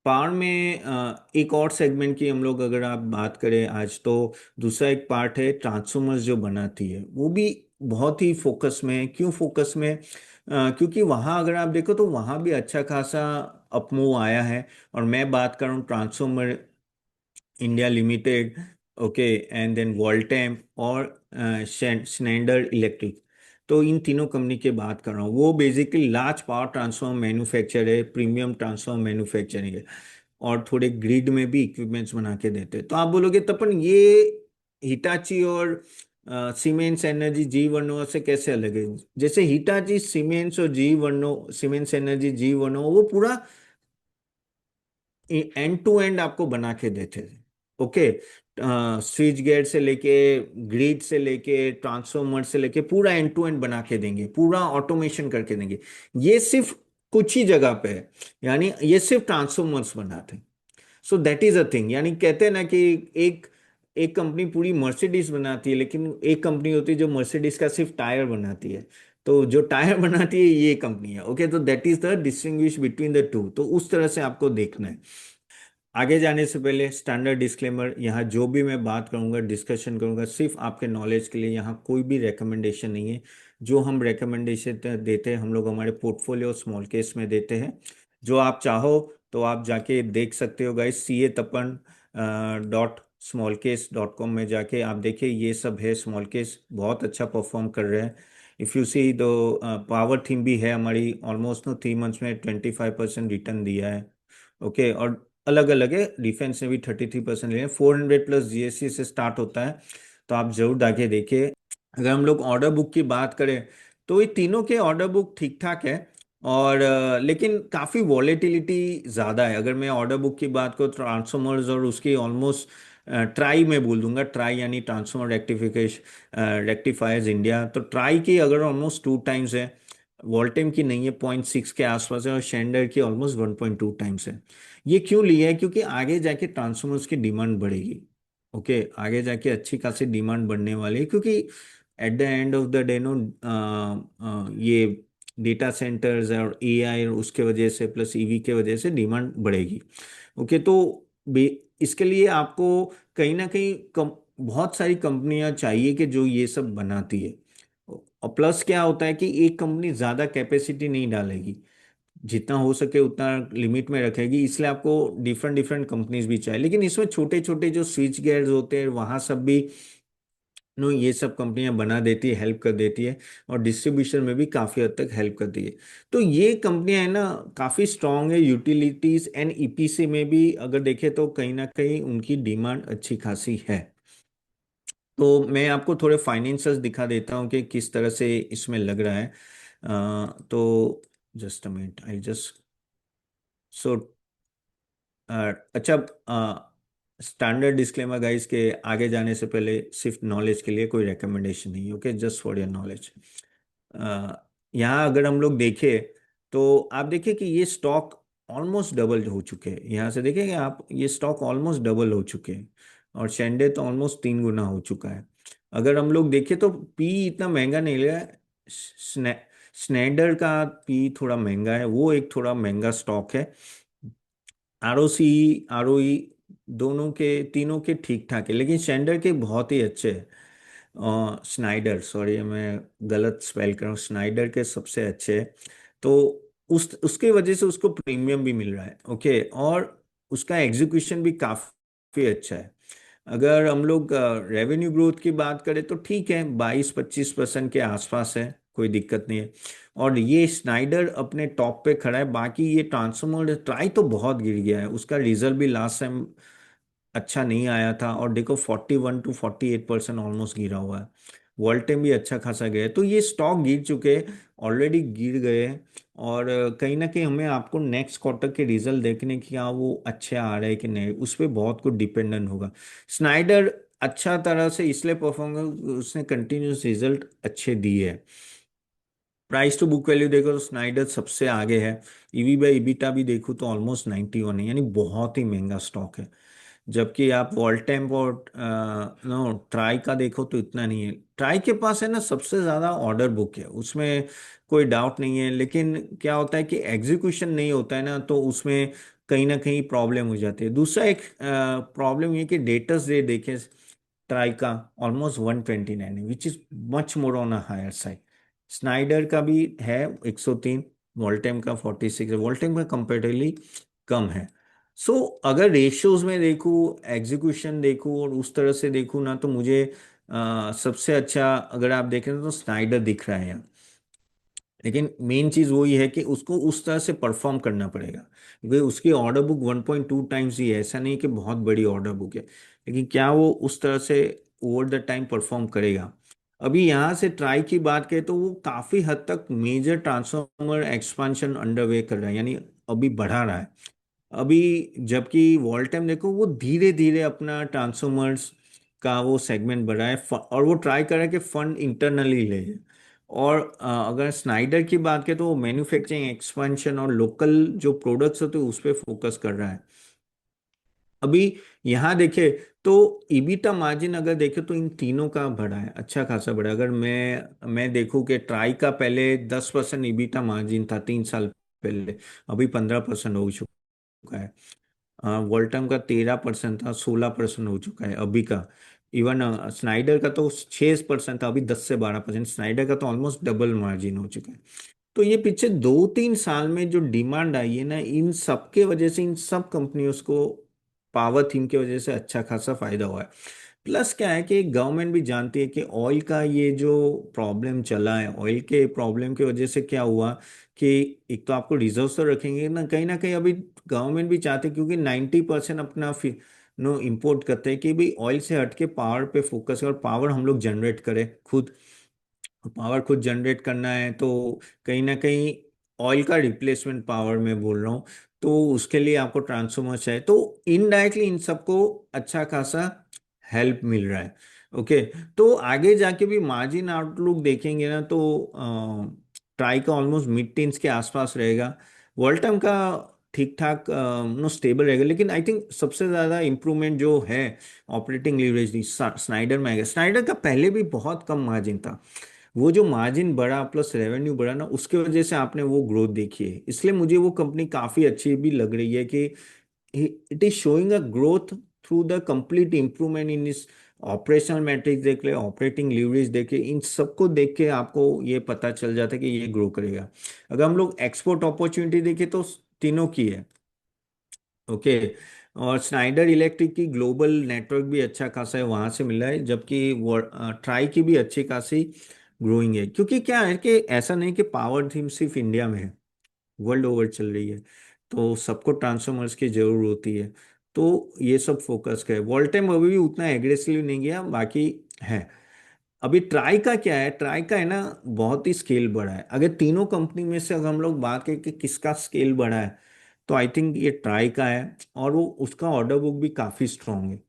Power में एक और सेगमेंट की हम लोग अगर आप बात करें आज, तो दूसरा एक पार्ट है ट्रांसफॉर्मर्स जो बनाती है, वो भी बहुत ही फोकस में है। क्यों फोकस में है? क्योंकि वहाँ अगर आप देखो तो वहाँ भी अच्छा खासा अपमूव आया है। और मैं बात कर रहा हूँ Transformer India Limited, okay, and then Voltamp और स्नैडर इलेक्ट्रिक। तो इन तीनों कंपनी की बात कर रहा हूँ। वो basically large power transformer manufacture है, प्रीमियम ट्रांसफॉर्मर मैन्युफैक्चरिंग है, और थोड़े ग्रिड में भी इक्विपमेंट्स बना के देते हैं। तो आप बोलोगे तपन ये हिटाची और सीमेंस एनर्जी जी वर्नो से कैसे अलग है? जैसे हिटाची सीमेंस और जी वर्नो, सीमेंस एनर्जी जी वर्नो, वो पूरा एंड टू एंड आपको बना के देते थे। ओके, स्विच गेट से लेके ग्रिड से लेके ट्रांसफॉर्मर से लेके पूरा एंड टू एंड बना के देंगे, पूरा ऑटोमेशन करके देंगे। ये सिर्फ कुछ ही जगह पे है, यानी ये सिर्फ ट्रांसफॉर्मर्स बनाते हैं। So that is a thing. यानी कहते हैं ना कि एक एक कंपनी पूरी मर्सिडीज बनाती है, लेकिन एक कंपनी होती है जो मर्सिडीज का सिर्फ टायर बनाती है। तो जो टायर बनाती है ये कंपनी है। ओके, तो that is the distinguish between the two. तो उस तरह से आपको देखना है। आगे जाने से पहले स्टैंडर्ड डिस्क्लेमर, यहाँ जो भी मैं बात करूंगा, डिस्कशन करूंगा, सिर्फ आपके नॉलेज के लिए। यहाँ कोई भी रिकमेंडेशन नहीं है। जो हम रिकमेंडेशन देते हैं, हम लोग हमारे पोर्टफोलियो स्मॉल केस में देते हैं। जो आप चाहो तो आप जाके देख सकते हो गाइस, CA Tapan.smallcase.com में जाके आप देखिए, ये सब है। स्मॉल केस बहुत अच्छा परफॉर्म कर रहे हैं। इफ़ यू सी दो, पावर थीम भी है हमारी, ऑलमोस्ट 3 मंथ्स में 25% रिटर्न दिया है। ओके, और अलग अलग है। डिफेंस ने भी 33% लिए, 400 प्लस जीएससी से स्टार्ट होता है। तो आप जरूर जाके देखिए। अगर हम लोग ऑर्डर बुक की बात करें, तो ये तीनों के ऑर्डर बुक ठीक ठाक है। और लेकिन काफ़ी वॉलेटिलिटी ज़्यादा है। अगर मैं ऑर्डर बुक की बात करूँ, ट्रांसफॉर्मर्स और उसकी ऑलमोस्ट ट्राई में बोल दूंगा, ट्राई यानी ट्रांसफॉर्मर रेक्टिफायर्स इंडिया, तो ट्राई की अगर ऑलमोस्ट 2 टाइम्स है। वोल्टेम की नहीं है, 0.6 के आसपास है। और शेंडर की ऑलमोस्ट 1.2 टाइम्स है। ये क्यों लिया है? क्योंकि आगे जाके ट्रांसफॉर्मर्स की डिमांड बढ़ेगी। ओके, आगे जाके अच्छी खासी डिमांड बढ़ने वाली है, क्योंकि at the end of the day no, ये डेटा सेंटर्स और एआई और उसके वजह से प्लस ईवी के वजह से डिमांड बढ़ेगी। ओके, तो इसके लिए आपको कहीं ना कहीं बहुत सारी कंपनियां चाहिए कि जो ये सब बनाती है। और प्लस क्या होता है कि एक कंपनी ज़्यादा कैपेसिटी नहीं डालेगी, जितना हो सके उतना लिमिट में रखेगी। इसलिए आपको डिफरेंट डिफरेंट कंपनीज भी चाहिए। लेकिन इसमें छोटे छोटे जो स्विच गेयर्स होते हैं, वहाँ सब भी नो, ये सब कंपनियां बना देती है, हेल्प कर देती है। और डिस्ट्रीब्यूशन में भी काफ़ी हद तक हेल्प करती है। तो ये कंपनियां है ना, काफ़ी स्ट्रांग है। यूटिलिटीज एंड ईपीसी में भी अगर देखें तो कहीं ना कहीं उनकी डिमांड अच्छी खासी है। तो मैं आपको थोड़े फाइनेंशियल्स दिखा देता हूँ कि किस तरह से इसमें लग रहा है। तो just a minute, I just so अच्छा, स्टैंडर्ड डिस्क्लेमर गाइस के आगे जाने से पहले सिर्फ नॉलेज के लिए, कोई रिकमेंडेशन नहीं। Okay, just for your knowledge. यहाँ अगर हम लोग देखें, तो आप देखिए कि ये स्टॉक ऑलमोस्ट डबल हो चुके हैं। यहाँ से देखेंगे आप, ये स्टॉक ऑलमोस्ट डबल हो चुके हैं। और शेंडे तो ऑलमोस्ट 3 गुना हो चुका है। अगर हम लोग देखें तो पी इतना महंगा नहीं लिया है। स्नैडर का पी थोड़ा महंगा है, वो एक थोड़ा महंगा स्टॉक है। आरओसी, आरओई दोनों के, तीनों के ठीक ठाक है, लेकिन शेंडर के बहुत ही अच्छे हैं। स्नाइडर, सॉरी मैं गलत स्पेल कर रहा हूँ, स्नाइडर के सबसे अच्छे हैं। तो उसके वजह से उसको प्रीमियम भी मिल रहा है। ओके, और उसका एग्जीक्यूशन भी काफ़ी अच्छा है। अगर हम लोग रेवेन्यू ग्रोथ की बात करें तो ठीक है, 22-25% के आसपास है, कोई दिक्कत नहीं है। और ये स्नाइडर अपने टॉप पे खड़ा है। बाकी ये ट्रांसफॉर्मर ट्राई तो बहुत गिर गया है, उसका रिजल्ट भी लास्ट टाइम अच्छा नहीं आया था। और देखो 41-48% ऑलमोस्ट गिरा हुआ है। वर्ल्ड टाइम भी अच्छा खासा गया है। तो ये स्टॉक गिर चुके हैं, ऑलरेडी गिर गए हैं। और कहीं ना कहीं हमें आपको नेक्स्ट क्वार्टर के रिजल्ट देखने की, क्या वो अच्छे आ रहे हैं कि नहीं, उस पर बहुत कुछ डिपेंडेंट होगा। स्नाइडर अच्छा तरह से इसलिए परफॉर्म, उसने कंटिन्यूस रिजल्ट अच्छे दिए हैं। प्राइस टू बुक वैल्यू देखो तो स्नाइडर सबसे आगे है। ईवी बाई ईबिटा भी देखो तो ऑलमोस्ट 91 है, यानी बहुत ही महंगा स्टॉक है। जबकि आप वॉल्टेम और नो ट्राई का देखो तो इतना नहीं है। ट्राई के पास है ना सबसे ज़्यादा ऑर्डर बुक है, उसमें कोई डाउट नहीं है। लेकिन क्या होता है कि एग्जीक्यूशन नहीं होता है ना, तो उसमें कहीं ना कहीं प्रॉब्लम हो जाती है। दूसरा एक प्रॉब्लम ये कि डेटर्स डे देखें ट्राई का ऑलमोस्ट 129 है, which is much more on a higher side. Schneider का भी है 103, वोल्टेम का 46 है, वोल्टेम का कंपेरेटिवली कम है। सो अगर रेशियोज में देखूँ, एग्जीक्यूशन देखूँ और उस तरह से देखूँ ना, तो मुझे सबसे अच्छा अगर आप देखें तो स्नाइडर दिख रहा है यहाँ। लेकिन मेन चीज वही है कि उसको उस तरह से परफॉर्म करना पड़ेगा, क्योंकि उसकी ऑर्डर बुक 1.2 टाइम्स ही है, ऐसा नहीं कि बहुत बड़ी ऑर्डर बुक है, लेकिन क्या वो उस तरह से ओवर द टाइम परफॉर्म करेगा। अभी यहाँ से ट्राई की बात करें तो वो काफी हद तक मेजर ट्रांसफॉर्मर एक्सपांशन अंडरवे कर रहा है, यानी अभी बढ़ा रहा है अभी। जबकि वॉल्टेम देखो वो धीरे धीरे अपना ट्रांसफॉर्मर्स का वो सेगमेंट बढ़ा है, और वो ट्राई कर रहा है कि फंड इंटरनली ले। और अगर स्नाइडर की बात करें तो वो मैन्युफैक्चरिंग एक्सपेंशन और लोकल जो प्रोडक्ट्स होते हैं उस पर फोकस कर रहा है अभी। यहाँ देखे तो ईबिटा मार्जिन अगर देखे तो इन तीनों का बढ़ा है, अच्छा खासा बढ़ा है। अगर मैं देखूं कि ट्राई का पहले 10% ईबिटा मार्जिन था 3 साल पहले, अभी 15% हो चुका है। वोल्टम का 13% था, 16% हो चुका है अभी का। इवन स्नाइडर का तो 6% था, अभी 10 से 12%। स्नाइडर का तो ऑलमोस्ट डबल मार्जिन हो चुका है। तो ये पीछे 2-3 साल में जो डिमांड आई है ना, इन सब के वजह से, इन सब कंपनियों को पावर थीम की वजह से अच्छा खासा फायदा हुआ है। प्लस क्या है कि गवर्नमेंट भी जानती है कि ऑयल का ये जो प्रॉब्लम चला है, ऑयल के प्रॉब्लम की वजह से क्या हुआ कि एक तो आपको रिजर्व तो रखेंगे ना कहीं अभी गवर्नमेंट भी चाहते हैं, क्योंकि 90% अपना नो इम्पोर्ट करते हैं कि भाई ऑयल से हटके पावर पे फोकस है और पावर हम लोग जनरेट करें खुद। पावर खुद जनरेट करना है तो कहीं ना कहीं ऑयल का रिप्लेसमेंट पावर में बोल रहा हूँ, तो उसके लिए आपको ट्रांसफॉर्मर चाहिए, तो इनडायरेक्टली इन सबको अच्छा खासा हेल्प मिल रहा है। ओके, तो आगे जाके भी मार्जिन आउटलुक देखेंगे ना तो ट्राई का ऑलमोस्ट मिड टेंस के आसपास रहेगा, वोल्टम का ठीक ठाक नो स्टेबल रहेगा। लेकिन आई थिंक सबसे ज्यादा इंप्रूवमेंट जो है ऑपरेटिंग लीवरेज स्नाइडर में आएगा। स्नाइडर का पहले भी बहुत कम मार्जिन था, वो जो मार्जिन बढ़ा प्लस रेवेन्यू बढ़ा ना, उसके वजह से आपने वो ग्रोथ देखी है। इसलिए मुझे वो कंपनी काफी अच्छी भी लग रही है कि it is showing a growth through the complete improvement in इस ऑपरेशनल मैट्रिक्स देख ले, ऑपरेटिंग लीवरेज देखे, इन सबको देख के आपको ये पता चल जाता है कि ये ग्रो करेगा। अगर हम लोग एक्सपोर्ट अपॉर्चुनिटी देखें तो तीनों की है। ओके, और स्नाइडर इलेक्ट्रिक की ग्लोबल नेटवर्क भी अच्छा खासा है, वहां से मिला है, जबकि वो ट्राई की भी अच्छी खासी ग्रोइंग है। क्योंकि क्या है कि ऐसा नहीं कि पावर थीम सिर्फ इंडिया में है, वर्ल्ड ओवर चल रही है, तो सबको ट्रांसफॉर्मर्स की जरूर होती है। तो ये सब फोकस का है। वोल्टेम अभी भी उतना एग्रेसिव नहीं गया, बाकी है। अभी ट्राई का क्या है, ट्राई का है ना बहुत ही स्केल बढ़ा है। अगर तीनों कंपनी में से अगर हम लोग बात करें कि किसका स्केल बढ़ा है, तो आई थिंक ये ट्राई का है, और वो उसका ऑर्डर बुक भी काफी स्ट्रांग है।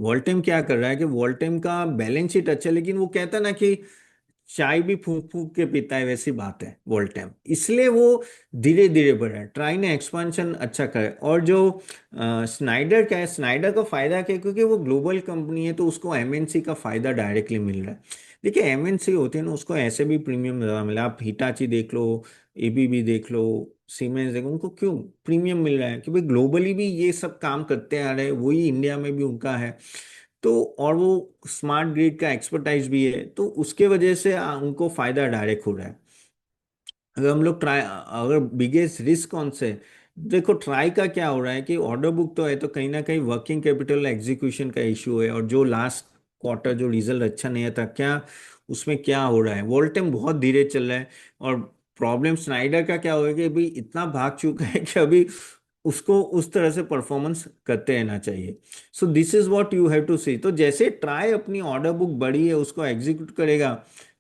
वोल्टेम क्या कर रहा है कि वोल्टेम का बैलेंस शीट अच्छा है, लेकिन वो कहता है ना कि चाय भी फूंक फूंक के पीता है, वैसी बात है वोल्टेम, इसलिए वो धीरे धीरे बढ़ रहा है। ट्राई ने एक्सपांशन अच्छा करा है। और जो स्नाइडर का है, स्नाइडर का फायदा क्या है, क्योंकि वो ग्लोबल कंपनी है तो उसको एमएनसी का फायदा डायरेक्टली मिल रहा है। देखिए एमएनसी होते हैं ना, उसको ऐसे भी प्रीमियम ज्यादा मिला, आप हिटाची देख लो, एबीबी देख लो, सीमेंस देखो, उनको क्यों प्रीमियम मिल रहा है, क्योंकि ग्लोबली भी ये सब काम करते आ रहे हैं, वही इंडिया में भी उनका है। तो और वो स्मार्ट ग्रिड का एक्सपर्टाइज भी है, तो उसके वजह से उनको फायदा डायरेक्ट हो रहा है। अगर हम लोग ट्राई, अगर बिगेस्ट रिस्क कौन से, देखो ट्राई का क्या हो रहा है कि ऑर्डर बुक तो है, तो कहीं ना कहीं वर्किंग कैपिटल एग्जीक्यूशन का इशू है, और जो लास्ट क्वार्टर जो रिजल्ट अच्छा नहीं था क्या, उसमें क्या हो रहा है, वोल्टेम बहुत धीरे चल रहा है। और प्रॉब्लम स्नाइडर का क्या होगा कि अभी इतना भाग चुका है कि अभी उसको उस तरह से परफॉर्मेंस करते रहना चाहिए। So this is what you have to see. तो जैसे ट्राई अपनी ऑर्डर बुक बड़ी है उसको एग्जीक्यूट करेगा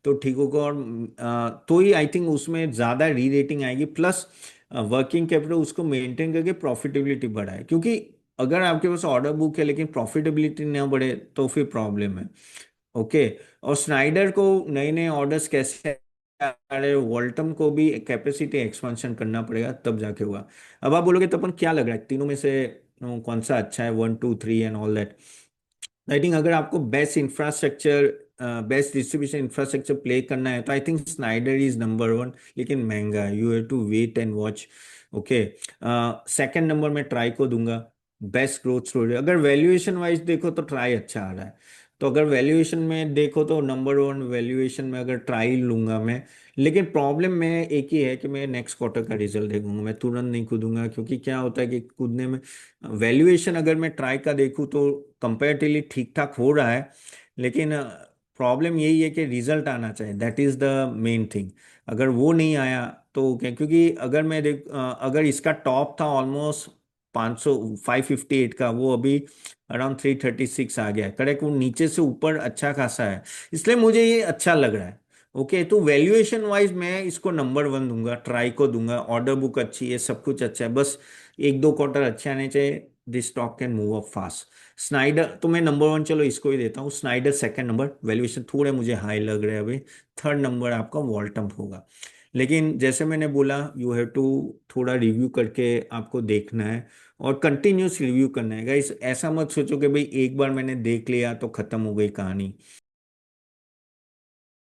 तो ठीक होगा, और तो ही आई थिंक उसमें ज़्यादा री रेटिंग आएगी, प्लस वर्किंग कैपिटल उसको मेंटेन करके प्रॉफिटेबिलिटी बढ़ाए। क्योंकि अगर आपके पास ऑर्डर बुक है लेकिन प्रॉफिटेबिलिटी ना बढ़े तो फिर प्रॉब्लम है। ओके, और स्नाइडर को नए नए ऑर्डर्स कैसे आ रहे हैं, वोल्टम को भी कैपेसिटी एक्सपेंशन करना पड़ेगा तब जाके हुआ। अब आप बोलोगे तो अपन क्या लग रहा है तीनों में से कौन सा अच्छा है, 1 2 3 and all that. I think अगर आपको best infrastructure, best distribution infrastructure play करना है तो I think Schneider is number 1, लेकिन महंगा है, you have to wait and watch. Okay. Second number में ट्राई को दूंगा, बेस्ट ग्रोथ स्टोरी। अगर वैल्यूएशन वाइज देखो तो ट्राई अच्छा आ रहा है, तो अगर वैल्यूएशन में देखो तो नंबर वन वैल्यूएशन में अगर ट्राई लूंगा मैं। लेकिन प्रॉब्लम में एक ही है कि मैं नेक्स्ट क्वार्टर का रिजल्ट देखूंगा, मैं तुरंत नहीं कूदूंगा, क्योंकि क्या होता है कि कूदने में वैल्यूएशन अगर मैं ट्राई का देखूँ तो कंपेरेटिवली ठीक ठाक हो रहा है, लेकिन प्रॉब्लम यही है कि रिजल्ट आना चाहिए, that is the main thing. अगर वो नहीं आया तो क्या, क्योंकि अगर मैं अगर इसका टॉप था ऑलमोस्ट 500 558 का, वो अभी अराउंड 336 आ गया है, करेक्ट। वो नीचे से ऊपर अच्छा खासा है, इसलिए मुझे ये अच्छा लग रहा है। ओके, तो वैल्यूएशन वाइज मैं इसको नंबर वन दूंगा, ट्राई को दूंगा, ऑर्डर बुक अच्छी है, सब कुछ अच्छा है, बस एक दो क्वार्टर अच्छे आने चाहिए, this stock can move up fast. Snyder तो मैं नंबर वन, चलो इसको ही देता हूँ, स्नाइडर सेकंड नंबर, वैल्यूएशन थोड़े मुझे हाई लग रहे हैं अभी। थर्ड नंबर आपका वॉल्टम होगा। लेकिन जैसे मैंने बोला, यू हैव टू थोड़ा रिव्यू करके आपको देखना है, और कंटिन्यूस रिव्यू करना है गाइस। ऐसा मत सोचो कि भाई एक बार मैंने देख लिया तो खत्म हो गई कहानी।